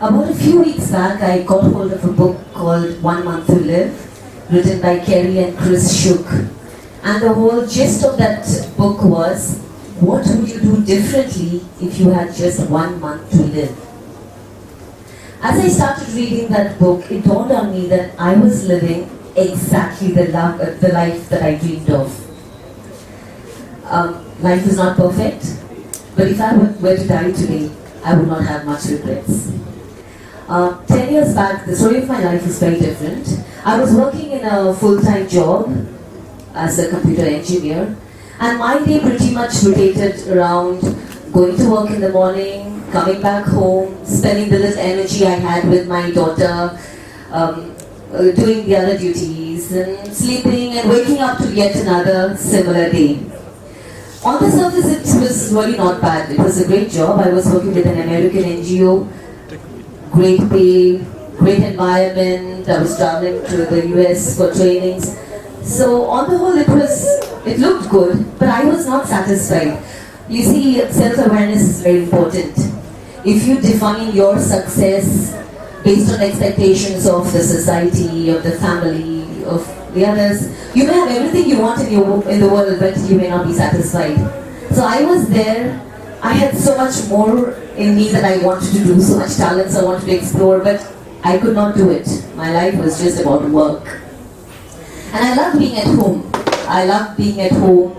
About a few weeks back, I got hold of a book called One Month to Live, written by Kerry and Chris Shook. And the whole gist of that book was, what would you do differently if you had just 1 month to live? As I started reading that book, it dawned on me that I was living exactly the life that I dreamed of. Life is not perfect, but if I were to die today, I would not have much regrets. 10 years back, the story of my life is very different. I was working in a full-time job as a computer engineer, and my day pretty much rotated around going to work in the morning, coming back home, spending the little energy I had with my daughter, doing the other duties, and sleeping and waking up to yet another similar day. On the surface, it was really not bad. It was a great job. I was working with an American NGO, great pay, great environment. I was traveling to the US for trainings. So on the whole, it looked good, but I was not satisfied. You see, self-awareness is very important. If you define your success based on expectations of the society, of the family, of the others, you may have everything you want in the world, but you may not be satisfied. So I was there. I had so much more in me that I wanted to do, so much talents I wanted to explore, but I could not do it. My life was just about work. And I loved being at home. I loved being at home,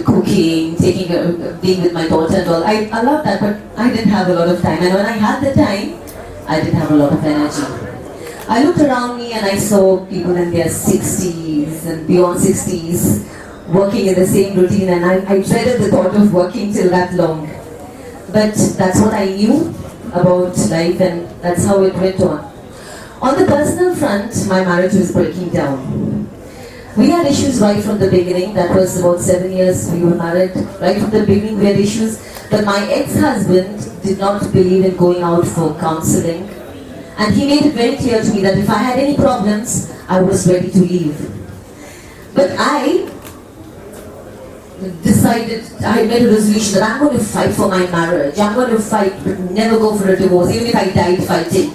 cooking, being with my daughter and all. I loved that, but I didn't have a lot of time. And when I had the time, I didn't have a lot of energy. I looked around me and I saw people in their 60s and beyond 60s working in the same routine, and I dreaded the thought of working till that long. But that's what I knew about life, and that's how it went on. On the personal front, my marriage was breaking down. We had issues right from the beginning. That was about 7 years we were married. Right from the beginning we had issues. But my ex-husband did not believe in going out for counseling. And he made it very clear to me that if I had any problems, I was ready to leave. But I decided, I made a resolution that I'm going to fight for my marriage. I'm going to fight, but never go for a divorce, even if I died fighting.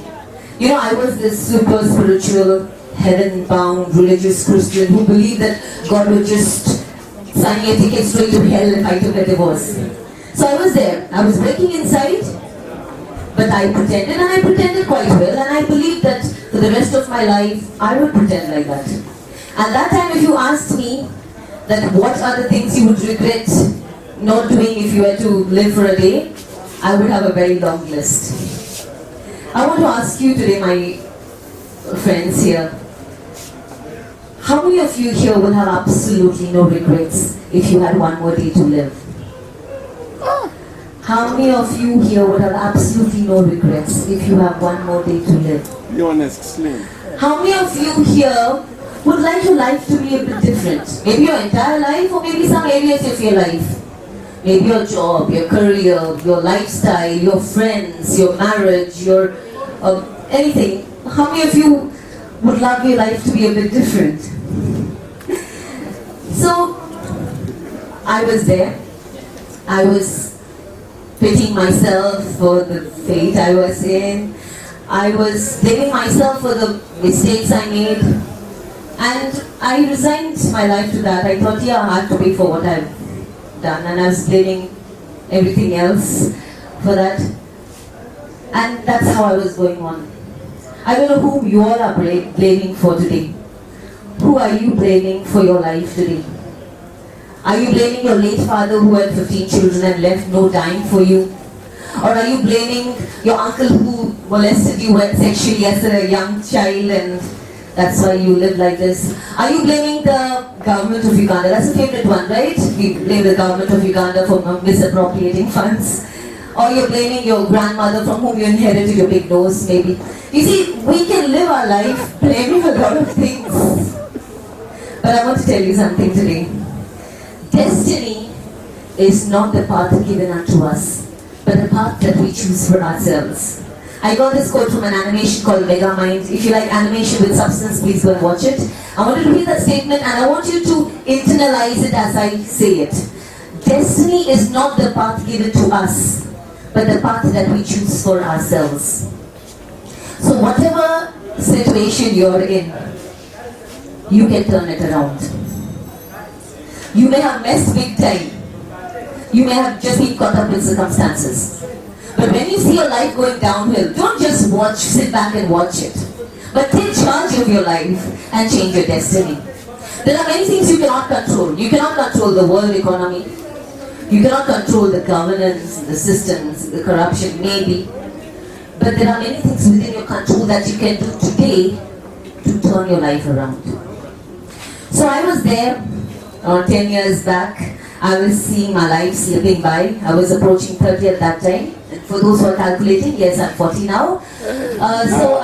You know, I was this super spiritual, heaven-bound, religious Christian who believed that God would just sign me a ticket straight to hell if I took a divorce. So I was there. I was breaking inside, but I pretended, and I pretended quite well, and I believed that for the rest of my life, I would pretend like that. At that time, if you asked me that what are the things you would regret not doing if you were to live for a day, I would have a very long list. I want to ask you today, my friends here, how many of you here would have absolutely no regrets if you had 1 more day to live? How many of you here would have absolutely no regrets if you have 1 more day to live? Be honest, Slim. How many of you here would like your life to be a bit different? Maybe your entire life, or maybe some areas of your life. Maybe your job, your career, your lifestyle, your friends, your marriage, your anything. How many of you would love your life to be a bit different? So, I was there. I was pitying myself for the fate I was in. I was blaming myself for the mistakes I made. And I resigned my life to that. I thought, yeah, I have to pay for what I've done. And I was blaming everything else for that. And that's how I was going on. I don't know who you all are blaming for today. Who are you blaming for your life today? Are you blaming your late father who had 15 children and left no dime for you? Or are you blaming your uncle who molested you sexually as a young child and that's why you live like this? Are you blaming the government of Uganda? That's a favorite one, right? We blame the government of Uganda for misappropriating funds. Or you're blaming your grandmother from whom you inherited your big nose, maybe. You see, we can live our life blaming a lot of things. But I want to tell you something today. Destiny is not the path given unto us, but the path that we choose for ourselves. I got this quote from an animation called Megamind. If you like animation with substance, please go and watch it. I want you to read that statement and I want you to internalize it as I say it. Destiny is not the path given to us, but the path that we choose for ourselves. So whatever situation you're in, you can turn it around. You may have messed big time. You may have just been caught up in circumstances. But when you see your life going downhill, don't just sit back and watch it. But take charge of your life and change your destiny. There are many things you cannot control. You cannot control the world economy. You cannot control the governance, the systems, the corruption, maybe. But there are many things within your control that you can do today to turn your life around. So I was there 10 years back. I was seeing my life slipping by. I was approaching 30 at that time. And for those who are calculating, yes, I'm 40 now. So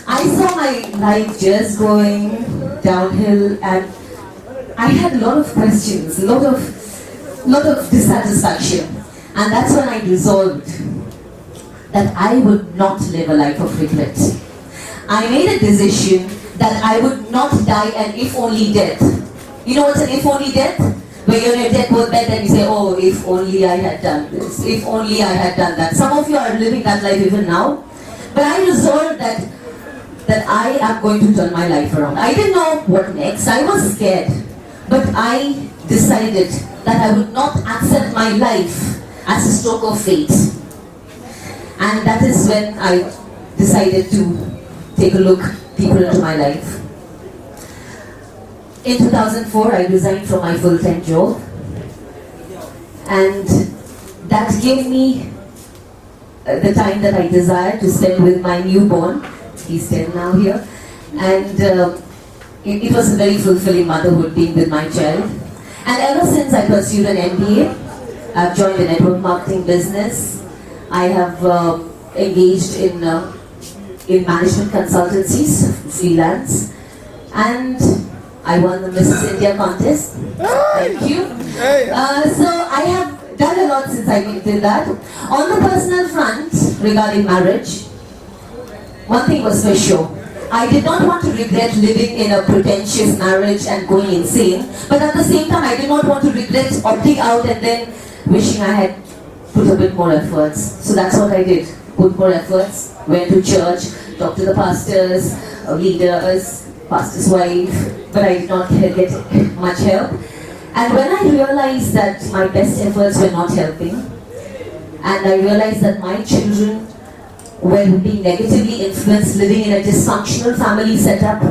I saw my life just going downhill, and I had a lot of questions, a lot of dissatisfaction. And that's when I resolved that I would not live a life of regret. I made a decision that I would not die an if only death. You know what's an if only death? Where you're in your deathbed and you say, oh, if only I had done this, if only I had done that. Some of you are living that life even now. But I resolved that I am going to turn my life around. I didn't know what next. I was scared. But I decided that I would not accept my life as a stroke of fate. And that is when I decided to take a look deeper into my life. In 2004, I resigned from my full-time job, and that gave me the time that I desired to spend with my newborn. He's 10 now here, and it was a very fulfilling motherhood being with my child. And ever since I pursued an MBA, I've joined the network marketing business. I have engaged in management consultancies, freelance, and I won the Mrs. India contest. Thank you. So I have done a lot since I did that. On the personal front, regarding marriage, one thing was for sure. I did not want to regret living in a pretentious marriage and going insane. But at the same time, I did not want to regret opting out and then wishing I had put a bit more efforts. So that's what I did. Put more efforts, went to church, talked to the pastors, leaders, pastor's wife, but I did not get much help. And when I realized that my best efforts were not helping, and I realized that my children were being negatively influenced living in a dysfunctional family setup,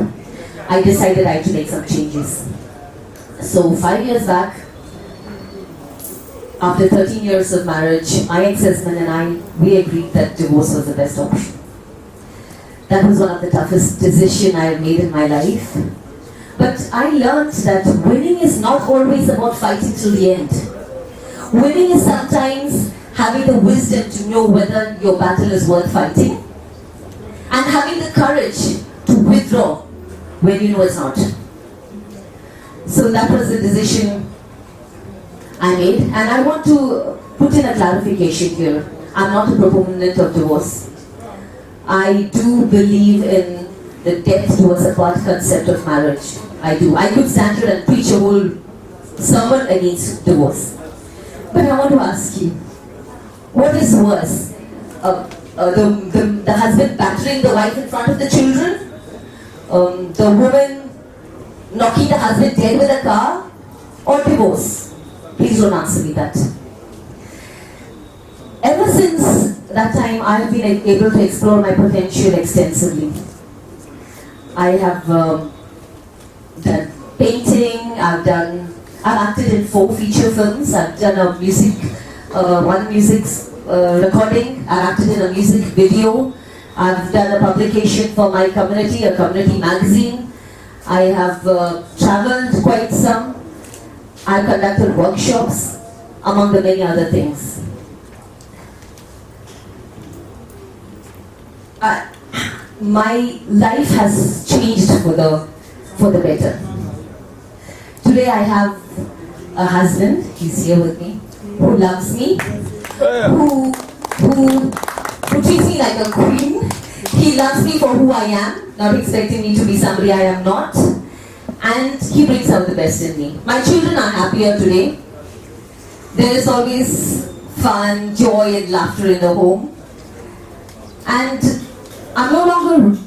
I decided I had to make some changes. So 5 years back, after 13 years of marriage, my ex-husband and I, we agreed that divorce was the best option. That was one of the toughest decisions I have made in my life. But I learned that winning is not always about fighting till the end. Winning is sometimes having the wisdom to know whether your battle is worth fighting, and having the courage to withdraw when you know it's not. So that was the decision I made, and I want to put in a clarification here. I'm not a proponent of divorce. I do believe in the death towards apart concept of marriage. I do. I could stand here and preach a whole sermon against divorce. But I want to ask you, what is worse? The husband battering the wife in front of the children? The woman knocking the husband dead with a car? Or divorce? Please don't answer me that. Ever since that time, I have been able to explore my potential extensively. I have done painting, I've acted in 4 feature films, I've done a one music recording, I've acted in a music video, I've done a publication for my community, a community magazine. I have traveled quite some. I've conducted workshops, among the many other things. My life has changed for the better. Today I have a husband, he's here with me, who loves me, who treats me like a queen. He loves me for who I am, not expecting me to be somebody I am not. And he brings out the best in me. My children are happier today. There is always fun, joy and laughter in the home. And I'm no longer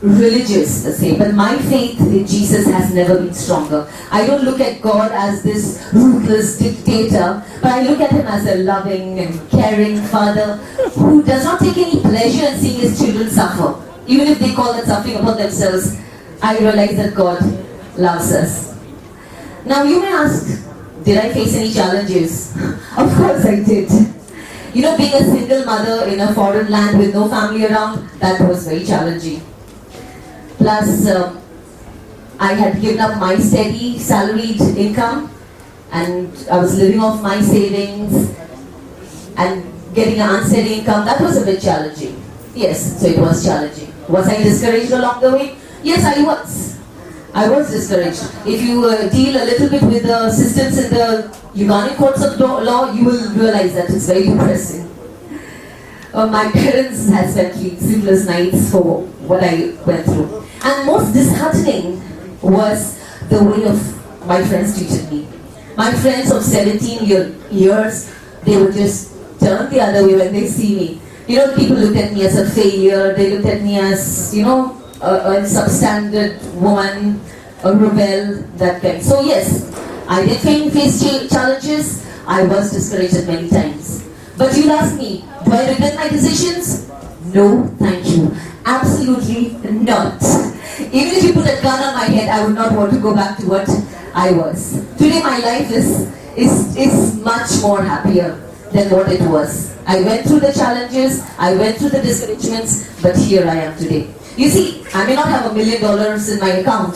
religious per se, but my faith in Jesus has never been stronger. I don't look at God as this ruthless dictator, but I look at him as a loving and caring father who does not take any pleasure in seeing his children suffer. Even if they call that suffering upon themselves, I realize that God loves us. Now you may ask, did I face any challenges? Of course I did. You know, being a single mother in a foreign land with no family around, that was very challenging. Plus, I had given up my steady salaried income and I was living off my savings and getting an unsteady income. That was a bit challenging. Yes, so it was challenging. Was I discouraged along the way? Yes, I was. I was discouraged. If you deal a little bit with the systems in the Uganda courts of law, you will realize that it's very depressing. My parents had spent sleepless nights for what I went through. And most disheartening was the way of my friends treated me. My friends of 17 years, they would just turn the other way when they see me. You know, people looked at me as a failure, they looked at me as, you know, a substandard woman, a rebel, that kind. So yes, I did face challenges, I was discouraged many times. But you'll ask me, do I regret my decisions? No, thank you. Absolutely not. Even if you put a gun on my head, I would not want to go back to what I was. Today my life is much more happier than what it was. I went through the challenges, I went through the discouragements, but here I am today. You see, I may not have $1 million in my account,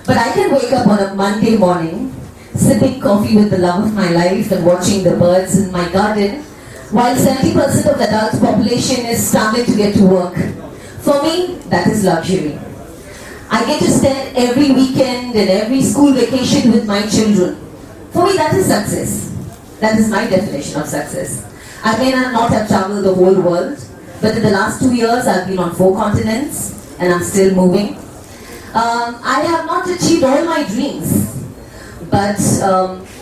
but I can wake up on a Monday morning, sipping coffee with the love of my life and watching the birds in my garden, while 70% of the adult population is starving to get to work. For me, that is luxury. I get to spend every weekend and every school vacation with my children. For me, that is success. That is my definition of success. I may not have traveled the whole world, but in the last 2 years, I've been on 4 continents and I'm still moving. I have not achieved all my dreams, but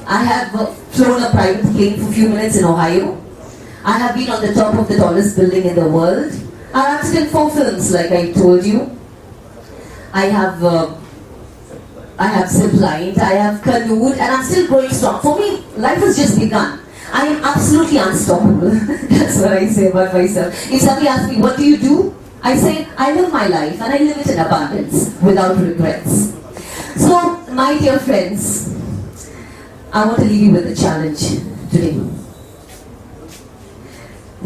I have flown a private plane for a few minutes in Ohio. I have been on the top of the tallest building in the world. I have acted in 4 films, like I told you. I have ziplined, I have canoed, and I'm still growing strong. For me, life has just begun. I am absolutely unstoppable. That's what I say about myself. If somebody asks me, what do you do? I say, I live my life and I live it in abundance, without regrets. So, my dear friends, I want to leave you with a challenge today.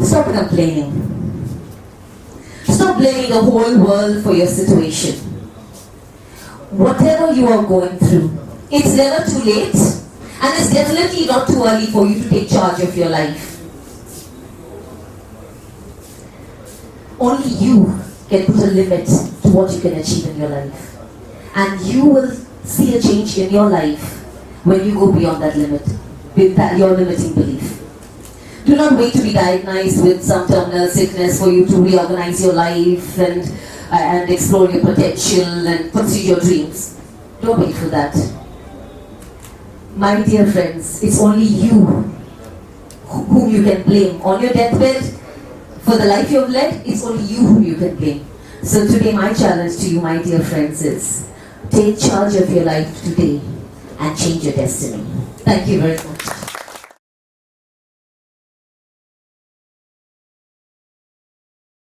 Stop complaining. Stop blaming the whole world for your situation. Whatever you are going through, it's never too late, and it's definitely not too early for you to take charge of your life. Only you can put a limit to what you can achieve in your life. And you will see a change in your life when you go beyond that limit, with that, your limiting belief. Do not wait to be diagnosed with some terminal sickness for you to reorganize your life and explore your potential and pursue your dreams. Don't wait for that. My dear friends, it's only you whom you can blame. On your deathbed, for the life you have led, it's only you whom you can blame. So today my challenge to you, my dear friends, is take charge of your life today and change your destiny. Thank you very much.